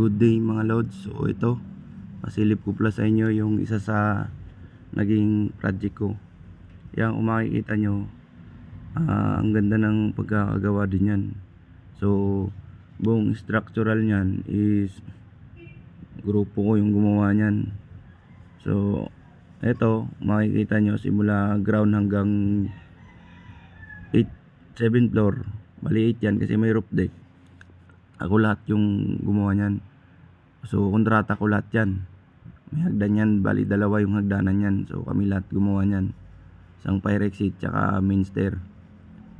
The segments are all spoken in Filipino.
Good day mga lods. So ito, pasilip ko pala sa inyo yung isa sa naging project ko. Yan, kung makikita nyo, ang ganda ng pagkakagawa din yan. So buong structural nyan is grupo ko yung gumawa nyan. So ito, makikita nyo simula ground hanggang 7th floor. Bali 8 yan kasi may roof deck. Ako lahat yung gumawa niyan. So kontrata ko lahat yan. May hagdan yan, bali dalawa yung hagdanan yan. So kami lahat gumawa niyan. Isang fire exit tsaka main stair.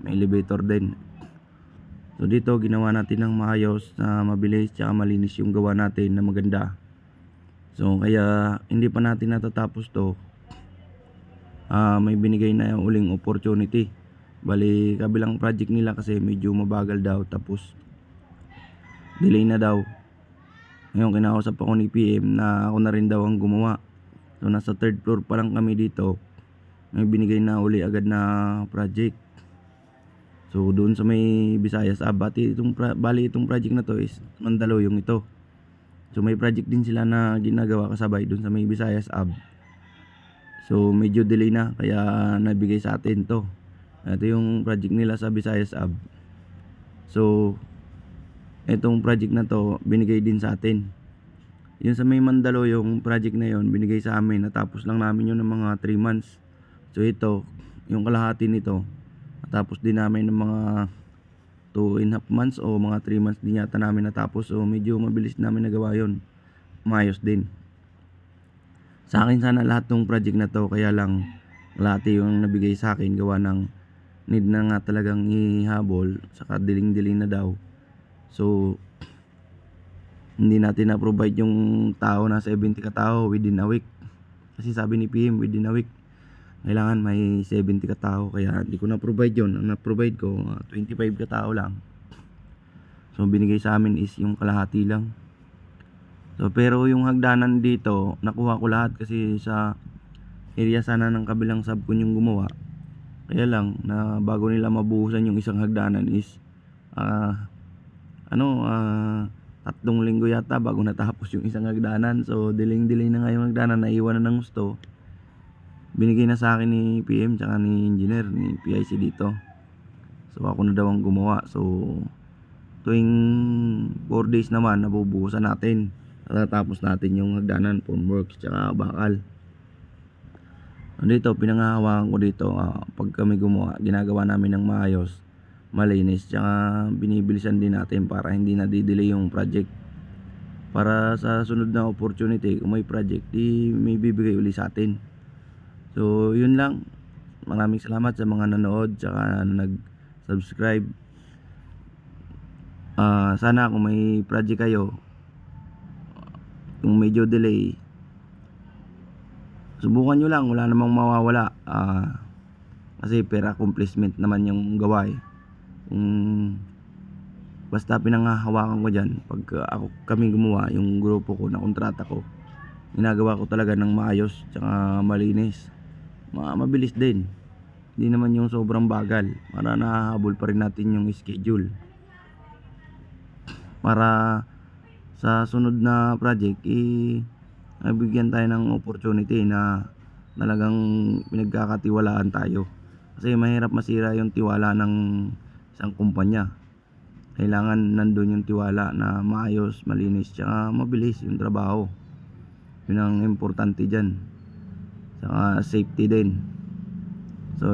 May elevator din. So dito ginawa natin ng maayos, na mabilis tsaka malinis yung gawa natin na maganda. So kaya hindi pa natin natatapos to. May binigay na yung uling opportunity. Bali kabilang project nila kasi medyo mabagal daw, tapos delay na daw. Ngayon kinausap ako ni PM na ako na rin daw ang gumawa. So nasa 3rd floor pa lang kami dito, may binigay na uli agad na project. So doon sa may Visayas bali itong project na to is Mandaluyong ito. So may project din sila na ginagawa kasabay doon sa may Visayas Ab. So medyo delay na kaya nabigay sa atin to. Ito yung project nila sa Visayas Ab. So itong project na to binigay din sa atin. Yung sa may Mandaluyong project na yon binigay sa amin, natapos lang namin yun ng mga 3 months. So ito yung kalahati nito, natapos din namin ng mga 2.5 months o mga 3 months din yata namin natapos. So medyo mabilis namin nagawa yon, maayos din. Sa akin sana lahat ng project na to, kaya lang kalahati yung nabigay sa akin gawa ng need na nga talagang ihabol, saka diling-diling na daw. So hindi natin na-provide yung tao na 70 katao within a week. Kasi sabi ni PM within a week kailangan may 70 katao, kaya hindi ko na-provide yun. Ang na-provide ko 25 katao lang. So binigay sa amin is yung kalahati lang. So pero yung hagdanan dito nakuha ko lahat kasi sa area sana ng kabilang subcon yung gumawa. Kaya lang na bago nila mabuhusan yung isang hagdanan is 3 linggo yata bago natapos yung isang hagdanan. So diling-diling na nga yung hagdanan, naiwan na ng gusto. Binigay na sa akin ni PM tsaka ni engineer, ni PIC dito. So ako na daw ang gumawa. So tuwing 4 days naman nabubuhusan natin, tatapos natin yung hagdanan, formwork tsaka bakal. Dito pinangahawakan ko dito, pag kami gumawa ginagawa namin ng maayos, malinis, tsaka binibilisan din natin para hindi na di-delay yung project. Para sa sunod na opportunity, kung may project, may bibigay uli sa atin. So yun lang. Maraming salamat sa mga nanood tsaka nag-subscribe. Sana kung may project kayo, kung medyo delay, subukan nyo lang, wala namang mawawala. Kasi per accomplishment naman yung gawa eh. Basta pinanghahawakan ko dyan, pag kami gumawa, yung grupo ko na kontrata ko, ginagawa ko talaga ng maayos tsaka malinis, mabilis din. Hindi naman yung sobrang bagal, para nahahabol pa rin natin yung schedule, para sa sunod na project nabigyan tayo ng opportunity na talagang pinagkakatiwalaan tayo. Kasi mahirap masira yung tiwala ng isang kumpanya. Kailangan nandun yung tiwala na maayos, malinis, tsaka mabilis yung trabaho. Yun ang importante dyan. Tsaka safety din. So